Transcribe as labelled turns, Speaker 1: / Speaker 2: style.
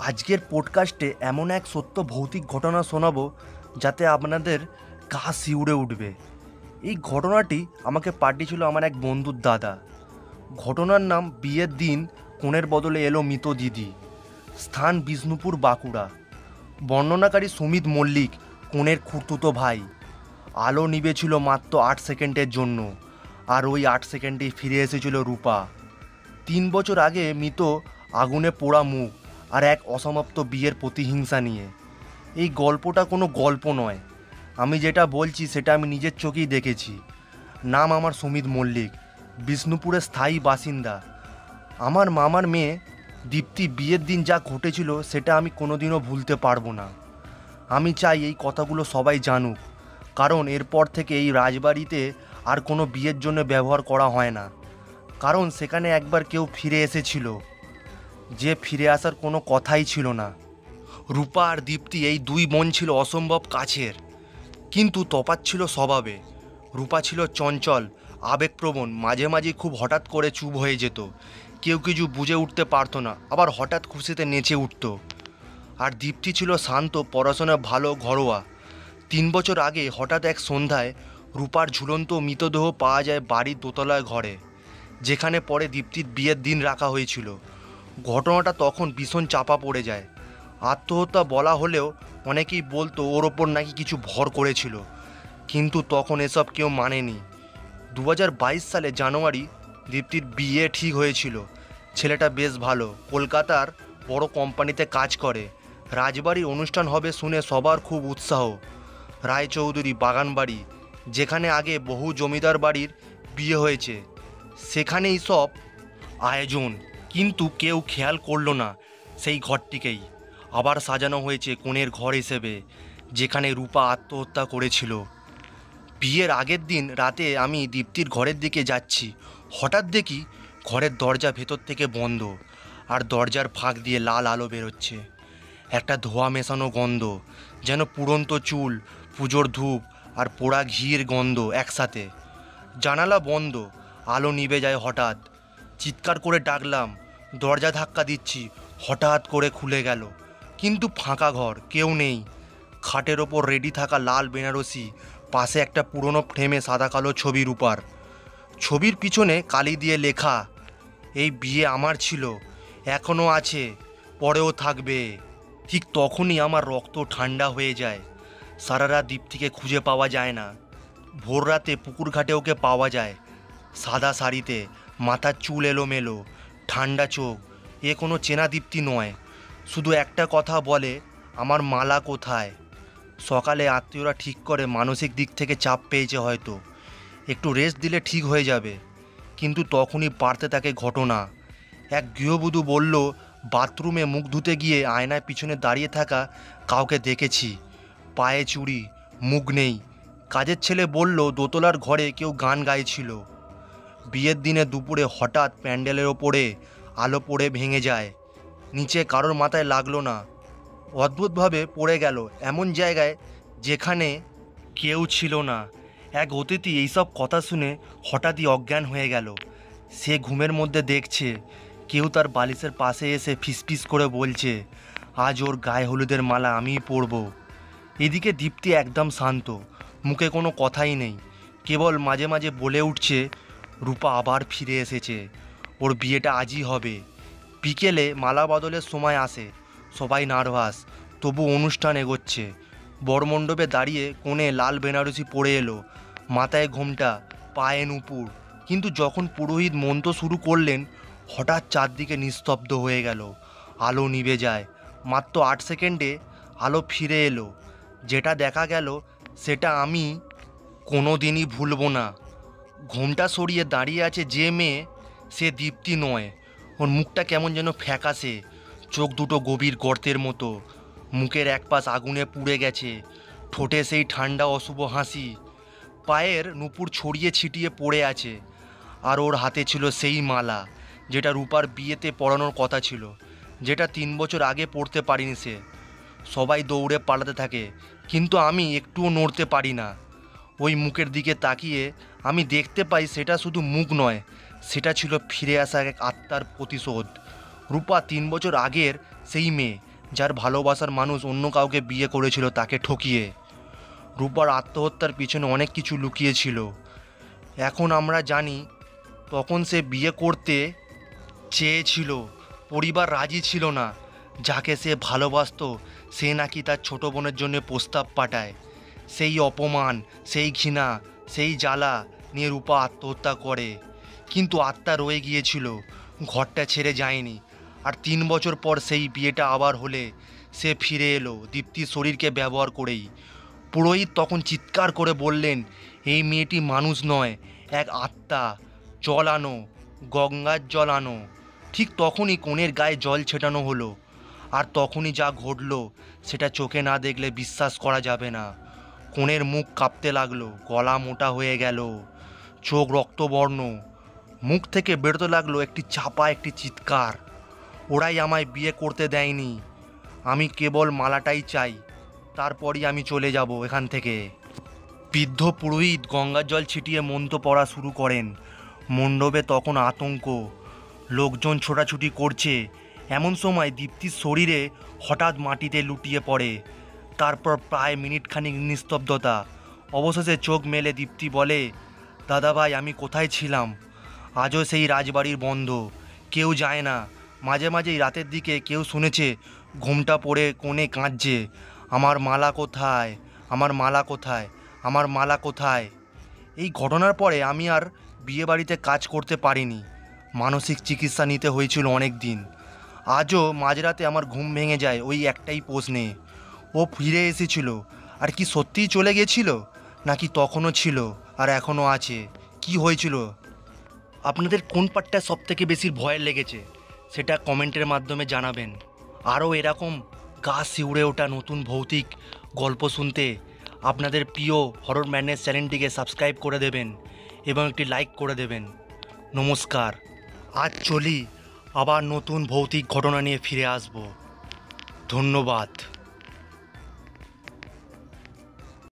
Speaker 1: আজকের পডকাস্টে এমন এক সত্য ভৌতিক ঘটনা শোনাবো যাতে আপনাদের গা শিউরে উঠবে। এই ঘটনাটি আমাকে পাঠিয়েছিল আমার এক বন্ধুর দাদা। ঘটনার নাম বিয়ের দিন কনের বদলে এলো মৃত দিদি। স্থান বিষ্ণুপুর, বাঁকুড়া। বর্ণনাকারী সুমিত মল্লিক, কনের খুড়তুতো ভাই। আলো নিভেছিল মাত্র 8 সেকেন্ডের জন্য, আর ওই 8 সেকেন্ডেই ফিরে এসেছিল রূপা। 3 বছর আগে মৃত, আগুনে পোড়া মুখ আর এক অসমাপ্ত বিয়ের প্রতিহিংসা নিয়ে। এই গল্পটা কোনো গল্প নয়, আমি যেটা বলছি সেটা আমি নিজের চোখেই দেখেছি। নাম আমার সুমিত মল্লিক, বিষ্ণুপুরের স্থায়ী বাসিন্দা। আমার মামার মেয়ে দীপ্তি বিয়ের দিন যা ঘটেছিল সেটা আমি কোনোদিনও ভুলতে পারবো না। আমি চাই এই কথাগুলো সবাই জানুক, কারণ এরপর থেকে এই রাজবাড়িতে আর কোনো বিয়ের জন্য ব্যবহার করা হয় না। কারণ সেখানে একবার কেউ ফিরে এসেছিল, যে ফিরে আসার কোনো কথাই ছিল না। রূপা আর দীপ্তি এই দুই বোন ছিল অসম্ভব কাছের, কিন্তু তফাৎ ছিল স্বভাবে। রূপা ছিল চঞ্চল, আবেগপ্রবণ, মাঝে মাঝে খুব হঠাৎ করে চুপ হয়ে যেত। কেউ কিছু বুঝে উঠতে পারতো না, আবার হঠাৎ খুশিতে নেচে উঠত। আর দীপ্তি ছিল শান্ত, পড়াশোনা ভালো, ঘরোয়া। 3 বছর আগে হঠাৎ এক সন্ধ্যায় রূপার ঝুলন্ত মৃতদেহ পাওয়া যায় বাড়ির দোতলায় ঘরে, যেখানে পরে দীপ্তির বিয়ের দিন রাখা হয়েছিল। ঘটনাটা তখন ভীষণ চাপা পড়ে যায়। আত্মহত্যা বলা হলেও অনেকেই বলতো ওর ওপর নাকি কিছু ভর করেছিল, কিন্তু তখন এসব কেউ মানেনি। 2022 সালে জানুয়ারি দীপ্তির বিয়ে ঠিক হয়েছিল। ছেলেটা বেশ ভালো, কলকাতার বড় কোম্পানিতে কাজ করে। রাজবাড়ির অনুষ্ঠান হবে শুনে সবার খুব উৎসাহ। রায়চৌধুরী বাগানবাড়ি, যেখানে আগে বহু জমিদার বাড়ির বিয়ে হয়েছে, সেখানেই সব আয়োজন। কিন্তু কেউ খেয়াল করলো না সেই ঘরটিকেই আবার সাজানো হয়েছে কনের ঘর হিসেবে, যেখানে রূপা আত্মহত্যা করেছিল। বিয়ের আগের দিন রাতে আমি দীপ্তির ঘরের দিকে যাচ্ছি, হঠাৎ দেখি ঘরের দরজা ভেতর থেকে বন্ধ, আর দরজার ফাঁক দিয়ে লাল আলো বেরোচ্ছে। একটা ধোঁয়া মেশানো গন্ধ, যেন পুড়ন্ত চুল, পুজোর ধূপ আর পোড়া ঘির গন্ধ একসাথে। জানালা বন্ধ, আলো নিভে যায় হঠাৎ। চিৎকার করে ডাকলাম, দরজা ধাক্কা দিচ্ছি, হঠাৎ করে খুলে গেল। কিন্তু ফাঁকা ঘর, কেউ নেই। খাটের ওপর রেডি থাকা লাল বেনারসি, পাশে একটা পুরনো ফ্রেমে সাদা কালো ছবি রূপার। ছবির পিছনে কালি দিয়ে লেখা, এই বিয়ে আমার ছিল, এখনও আছে, পরেও থাকবে। ঠিক তখনই আমার রক্ত ঠান্ডা হয়ে যায়। সারা রাত দীপ্তিকে খুঁজে পাওয়া যায় না। ভোর রাতে পুকুর ঘাটে ওকে পাওয়া যায়, সাদা শাড়িতে, মাথার চুল এলোমেলো, ঠান্ডা চোখ। এ কোনো চেনা দীপ্তি নয়। শুধু একটা কথা বলে, আমার মালা কোথায়। সকালে আত্মীয়রা ঠিক করে মানসিক দিক থেকে চাপ পেয়েছে হয়তো, একটু রেস্ট দিলে ঠিক হয়ে যাবে। কিন্তু তখনই বাড়তে থাকে ঘটনা। এক গৃহবধূ বলল, বাথরুমে মুখ ধুতে গিয়ে আয়নার পিছনে দাঁড়িয়ে থাকা কাউকে দেখেছি, পায়ে চুড়ি, মুখ নেই। কাজের ছেলে বলল, দোতলার ঘরে কেউ গান গাইছিল। বিয়ের দিনে দুপুরে হঠাৎ প্যান্ডেলের ওপরে আলো পড়ে ভেঙে যায়, নিচে কারোর মাথায় লাগলো না, অদ্ভুতভাবে পড়ে গেল এমন জায়গায় যেখানে কেউ ছিল না। এক অতিথি এইসব কথা শুনে হঠাৎই অজ্ঞান হয়ে গেল। সে ঘুমের মধ্যে দেখছে কেউ তার বালিশের পাশে এসে ফিসফিস করে বলছে, আজ ওর গায়ে হলুদের মালা আমিই পরব। এদিকে দীপ্তি একদম শান্ত, মুখে কোনো কথাই নেই, কেবল মাঝে মাঝে বলে উঠছে, রূপা আবার ফিরে এসেছে, ওর বিয়েটা আজই হবে। বিকেলে মালা বদলের সময় আসে, সবাই নার্ভাস, তবু অনুষ্ঠান এগোচ্ছে। বরমণ্ডপে দাঁড়িয়ে কোণে লাল বেনারসি পরে এলো, মাথায় ঘোমটা, পায়ে নুপুর। কিন্তু যখন পুরোহিত মন্ত্র শুরু করলেন, হঠাৎ চারদিকে নিস্তব্ধ হয়ে গেল, আলো নিভে যায়। মাত্র 8 সেকেন্ডে আলো ফিরে এলো। যেটা দেখা গেল সেটা আমি কোনো দিনই ভুলব না। ঘোমটা সরিয়ে দাঁড়িয়ে আছে যে মেয়ে, সে দীপ্তি নয়। ওর মুখটা কেমন যেন ফ্যাকাশে, চোখ দুটো গভীর গর্তের মতো, মুখের এক পাশ আগুনে পুড়ে গেছে, ঠোঁটে সেই ঠান্ডা অশুভ হাসি। পায়ের নুপুর ছড়িয়ে ছিটিয়ে পড়ে আছে। আর ওর হাতে ছিল সেই মালা, যেটা রূপার বিয়েতে পরানোর কথা ছিল, যেটা 3 বছর আগে পরতে পারিনি সে। সবাই দৌড়ে পালাতে থাকে, কিন্তু আমি একটুও নড়তে পারি না। ওই মুখের দিকে তাকিয়ে আমি দেখতে পাই সেটা শুধু মুখ নয়, সেটা ছিল ফিরে আসা এক আত্মার প্রতিশোধ। রূপা 3 বছর আগের সেই মেয়ে, যার ভালোবাসার মানুষ অন্য কাউকে বিয়ে করেছিল তাকে ঠকিয়ে। রূপার আত্মহত্যার পিছনে অনেক কিছু লুকিয়েছিল। এখন আমরা জানি তখন সে বিয়ে করতে চেয়েছিল, পরিবার রাজি ছিল না। যাকে সে ভালোবাসতো সে নাকি তার ছোট বোনের জন্য প্রস্তাব পাঠায়। সেই অপমান, সেই ঘৃণা, সেই জ্বালা নিয়ে রূপা আত্মহত্যা করে। কিন্তু আত্মা রয়ে গিয়েছিল, ঘরটা ছেড়ে যায়নি। আর 3 বছর পর সেই বিয়েটা আবার হলে সে ফিরে এলো দীপ্তির শরীরকে ব্যবহার করেই। পুরোহিত তখন চিৎকার করে বললেন, এই মেয়েটি মানুষ নয়, এক আত্মা। জল আনো, গঙ্গার জল আনো। ঠিক তখনই কনের গায়ে জল ছেটানো হলো। আর তখনই যা ঘটলো সেটা চোখে না দেখলে বিশ্বাস করা যাবে না। কনের মুখ কাঁপতে লাগলো, গলা মোটা হয়ে গেল, চোখ রক্তবর্ণ। মুখ থেকে বেরোতে লাগলো একটি চাপা একটি চিৎকার, ওরাই আমায় বিয়ে করতে দেয়নি, আমি কেবল মালাটাই চাই, তারপরই আমি চলে যাব এখান থেকে। বৃদ্ধ পুরোহিত গঙ্গার জল ছিটিয়ে মন্ত্র পড়া শুরু করেন। মণ্ডপে তখন আতঙ্ক, লোকজন ছোটাছুটি করছে। এমন সময় দীপ্তির শরীরে হঠাৎ মাটিতে লুটিয়ে পড়ে। তারপর প্রায় মিনিটখানিক নিস্তব্ধতা। অবশেষে চোখ মেলে দীপ্তি বলে, দাদাভাই আমি কোথায় ছিলাম? আজও সেই রাজবাড়ির বন্ধ, কেউ যায় না। মাঝে মাঝেই রাতের দিকে কেউ শুনেছে ঘুমটা পড়ে কোণে কাঁদছে, আমার মালা কোথায়, আমার মালা কোথায়, আমার মালা কোথায়। এই ঘটনার পরে আমি আর বিয়েবাড়িতে কাজ করতে পারিনি। মানসিক চিকিৎসা নিতে হয়েছিল অনেক দিন। আজও মাঝরাতে আমার ঘুম ভেঙে যায় ওই একটাই প্রশ্নে, ও ফিরে এসেছিল আর কি সত্যিই চলে গেছিল, নাকি তখনও ছিল আর এখনও আছে? কি হয়েছিল? আপনাদের কোন পার্টটা সবথেকে বেশি ভয়ের লেগেছে সেটা কমেন্টের মাধ্যমে জানাবেন। আরও এরকম গা শিউড়ে ওঠা নতুন ভৌতিক গল্প শুনতে আপনাদের প্রিয় হরর ম্যাডনেস চ্যানেলটিকে সাবস্ক্রাইব করে দেবেন এবং একটি লাইক করে দেবেন। নমস্কার। আজ চলি, আবার নতুন ভৌতিক ঘটনা নিয়ে ফিরে আসব। ধন্যবাদ।